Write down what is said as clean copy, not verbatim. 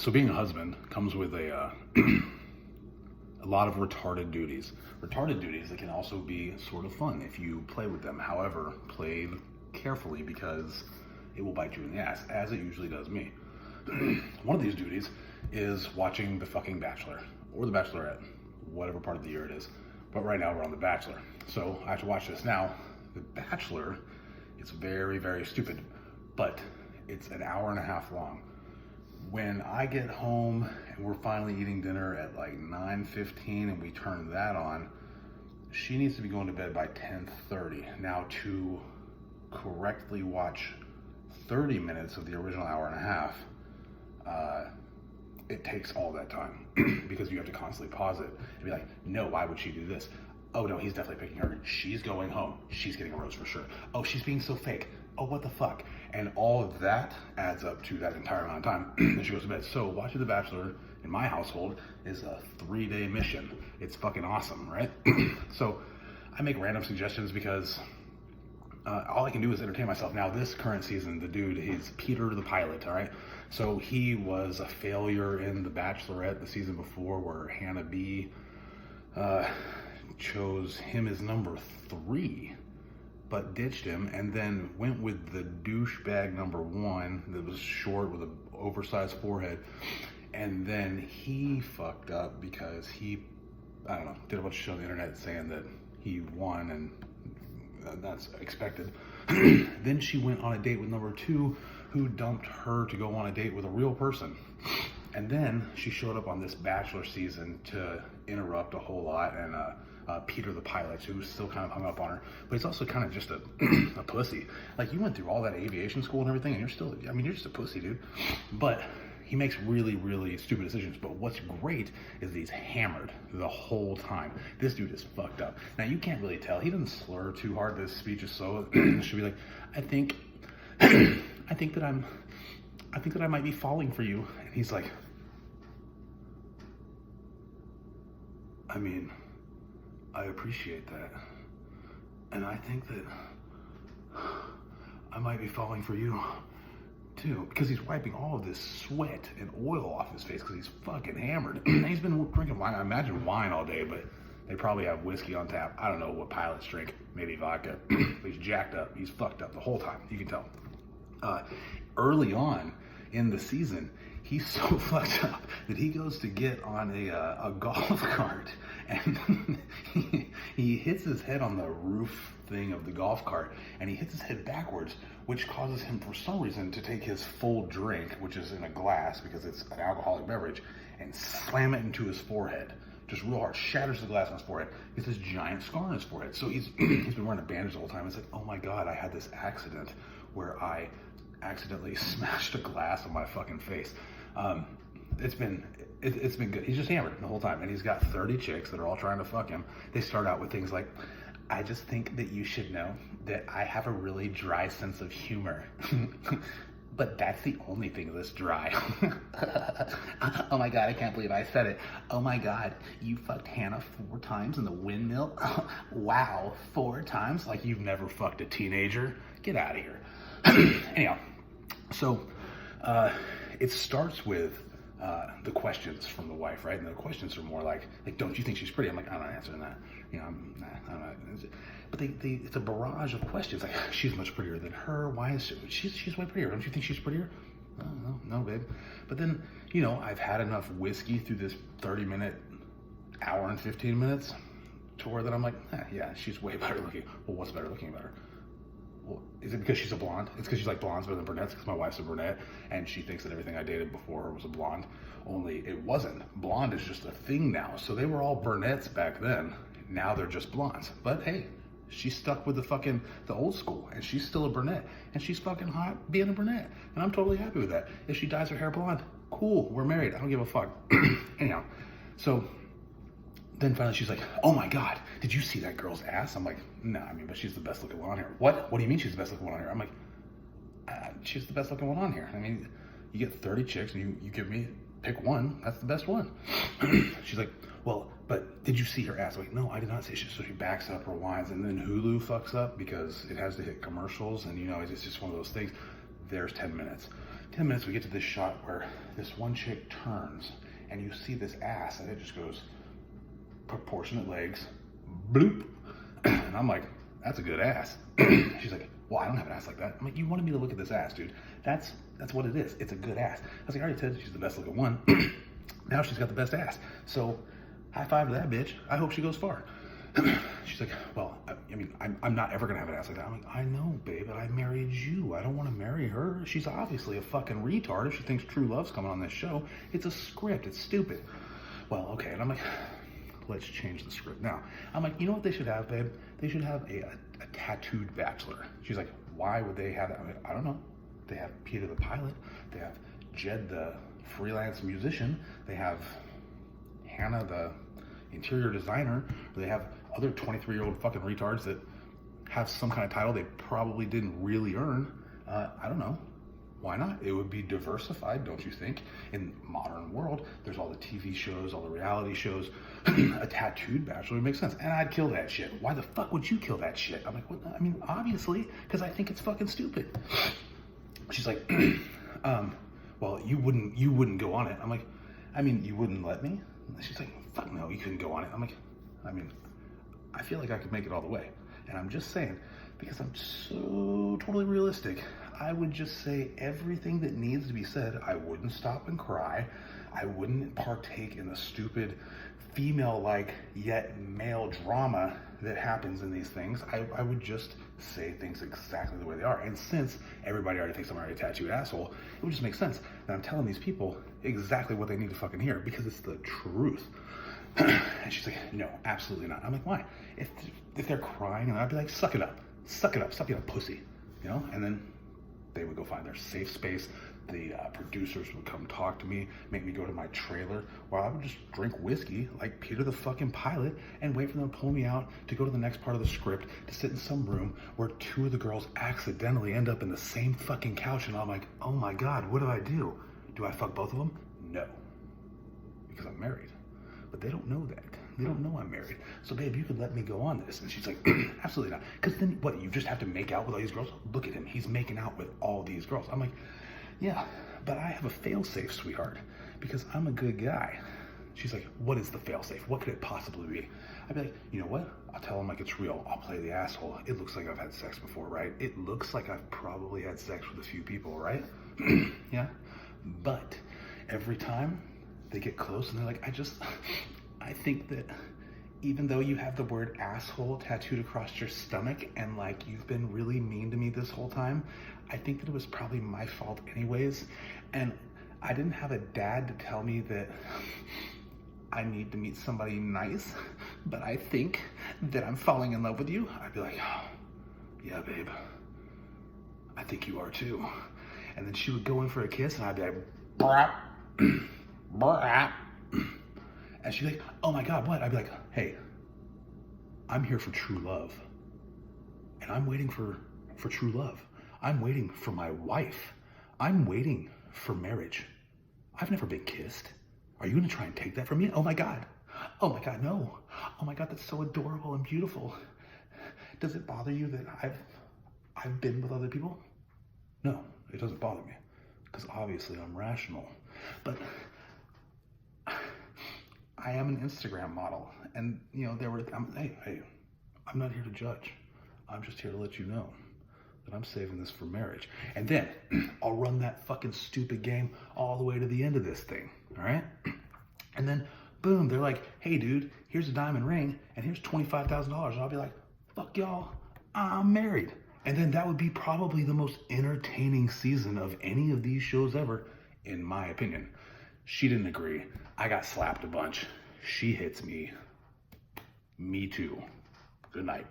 So being a husband comes with a lot of retarded duties. Retarded duties that can also be sort of fun if you play with them. However, play carefully because it will bite you in the ass, as it usually does me. One of these duties is watching The fucking Bachelor or The Bachelorette, whatever part of the year it is. But right now we're on The Bachelor. So I have to watch this. Now, The Bachelor, it's very, very stupid, but it's an hour and a half long. When I get home and we're finally eating dinner at like 9:15 and we turn that on, she needs to be going to bed by 10:30. Now, to correctly watch 30 minutes of the original hour and a half, it takes all that time because you have to constantly pause it and be like, no, why would she do this? Oh no, he's definitely picking her. She's going home. She's getting a rose for sure. Oh, she's being so fake. Oh, what the fuck? And all of that adds up to that entire amount of time that she goes to bed. So watching The Bachelor in my household is a 3-day mission. It's fucking awesome, right? So I make random suggestions because all I can do is entertain myself. Now, this current season, the dude, he's Peter the pilot, all right? So he was a failure in The Bachelorette the season before, where Hannah B chose him as number 3, but ditched him, and then went with the douchebag number 1 that was short with an oversized forehead. And then he fucked up because he, I don't know, did a bunch of shit on the internet saying that he won, and that's expected. Then she went on a date with number 2, who dumped her to go on a date with a real person. And then she showed up on this Bachelor season to interrupt a whole lot, and Peter the pilot, who was still kind of hung up on her, but he's also kind of just a pussy. Like, you went through all that aviation school and everything, and you're still, I mean, you're just a pussy, dude. But he makes really, really stupid decisions. But what's great is he's hammered the whole time. This dude is fucked up. Now, you can't really tell. He doesn't slur too hard. This speech is so, it should be like, I think that I might be falling for you. And he's like, I mean, I appreciate that. And I think that I might be falling for you too, because he's wiping all of this sweat and oil off his face because he's fucking hammered. He's been drinking wine, I imagine wine all day, but they probably have whiskey on tap. I don't know what pilots drink, maybe vodka. But he's jacked up, he's fucked up the whole time, you can tell. Early on in the season, he's so fucked up that he goes to get on a golf cart, and he hits his head on the roof thing of the golf cart, and he hits his head backwards, which causes him for some reason to take his full drink, which is in a glass because it's an alcoholic beverage, and slam it into his forehead. Just real hard, shatters the glass on his forehead. He has this giant scar on his forehead. So he's been wearing a bandage the whole time. It's like, oh my God, I had this accident where I accidentally smashed a glass on my fucking face. It's been good. He's just hammered the whole time, and he's got 30 chicks that are all trying to fuck him. They start out with things like, I just think that you should know that I have a really dry sense of humor. But that's the only thing that's dry. Oh my God, I can't believe I said it. Oh my God, you fucked Hannah 4 times in the windmill? Wow, 4 times? Like you've never fucked a teenager? Get out of here. Anyhow, so it starts with the questions from the wife, right? And the questions are more like, don't you think she's pretty? I'm like, I'm not answering that. You know, I'm not. But it's a barrage of questions. Like, she's much prettier than her. Why is she's way prettier? Don't you think she's prettier? No, babe. But then, you know, I've had enough whiskey through this 30-minute, hour and 15 minutes to where that I'm like, yeah, she's way better looking. Well, what's better looking about her? Well, is it because she's a blonde? It's because she's like blondes better than brunettes, because my wife's a brunette, and she thinks that everything I dated before her was a blonde. Only it wasn't. Blonde is just a thing now. So they were all brunettes back then. Now they're just blondes. But hey, she's stuck with the old school, and she's still a brunette, and she's fucking hot being a brunette, and I'm totally happy with that. If she dyes her hair blonde, cool, we're married. I don't give a fuck. Anyhow, so then finally she's like, oh my God, did you see that girl's ass? I'm like, no, I mean, but she's the best looking one on here. What do you mean she's the best looking one on here? I'm like, she's the best looking one on here. I mean, you get 30 chicks and you give me, pick one, that's the best one. She's like, well, but did you see her ass? I'm like, no, I did not see it. So she backs up, rewinds, and then Hulu fucks up because it has to hit commercials, and you know, it's just one of those things. There's 10 minutes. 10 minutes, we get to this shot where this one chick turns and you see this ass and it just goes proportionate legs, bloop. And I'm like, that's a good ass. She's like, well, I don't have an ass like that. I'm like, you wanted me to look at this ass, dude. That's what it is. It's a good ass. I was like, I already said she's the best looking one. Now she's got the best ass. So high five to that bitch. I hope she goes far. She's like, well, I mean, I'm not ever gonna have an ass like that. I'm like, I know, babe, but I married you. I don't want to marry her. She's obviously a fucking retard if she thinks true love's coming on this show. It's a script. It's stupid. Well, okay. And I'm like, let's change the script. Now, I'm like, you know what they should have, babe? They should have a tattooed bachelor. She's like, why would they have that? I'm like, I don't know. They have Peter the pilot. They have Jed the freelance musician. They have Hannah the interior designer. They have other 23-year-old fucking retards that have some kind of title they probably didn't really earn. I don't know. Why not? It would be diversified, don't you think? In modern world, there's all the TV shows, all the reality shows. A tattooed bachelor makes sense. And I'd kill that shit. Why the fuck would you kill that shit? I'm like, what? I mean, obviously, because I think it's fucking stupid. She's like, well, you wouldn't go on it. I'm like, I mean, you wouldn't let me? She's like, fuck no, you couldn't go on it. I'm like, I mean, I feel like I could make it all the way. And I'm just saying, because I'm so totally realistic, I would just say everything that needs to be said. I wouldn't stop and cry. I wouldn't partake in the stupid female-like yet male drama that happens in these things. I would just say things exactly the way they are. And since everybody already thinks I'm already a tattooed asshole, it would just make sense that I'm telling these people exactly what they need to fucking hear because it's the truth. And she's like, no, absolutely not. I'm like, why? If they're crying, and I'd be like, suck it up, pussy, you know? And then they would go find their safe space. The producers would come talk to me, make me go to my trailer, where I would just drink whiskey like Peter the fucking pilot and wait for them to pull me out to go to the next part of the script to sit in some room where two of the girls accidentally end up in the same fucking couch. And I'm like, oh my God, what do I do? Do I fuck both of them? No, because I'm married. But they don't know that. They don't know I'm married. So babe, you could let me go on this. And she's like, absolutely not. Because then what, you just have to make out with all these girls? Look at him, he's making out with all these girls. I'm like, yeah, but I have a fail-safe, sweetheart, because I'm a good guy. She's like, what is the fail-safe? What could it possibly be? I'd be like, you know what? I'll tell him like it's real. I'll play the asshole. It looks like I've had sex before, right? It looks like I've probably had sex with a few people, right? Yeah, but every time they get close and they're like, I think that even though you have the word asshole tattooed across your stomach and like you've been really mean to me this whole time, I think that it was probably my fault anyways. And I didn't have a dad to tell me that I need to meet somebody nice, but I think that I'm falling in love with you. I'd be like, oh, yeah, babe, I think you are too. And then she would go in for a kiss and I'd be like, brap, brap. And she's like, oh my God, what? I'd be like, hey, I'm here for true love. And I'm waiting for true love. I'm waiting for my wife. I'm waiting for marriage. I've never been kissed. Are you gonna try and take that from me? Oh my God. Oh my God, no. Oh my God, that's so adorable and beautiful. Does it bother you that I've been with other people? No, it doesn't bother me. Because obviously I'm rational. But I am an Instagram model, and you know hey, I'm not here to judge. I'm just here to let you know that I'm saving this for marriage, and then I'll run that fucking stupid game all the way to the end of this thing. All right, and then boom, they're like, hey, dude, here's a diamond ring, and here's $25,000, and I'll be like, fuck y'all, I'm married. And then that would be probably the most entertaining season of any of these shows ever, in my opinion. She didn't agree. I got slapped a bunch. She hits me. Me too. Good night.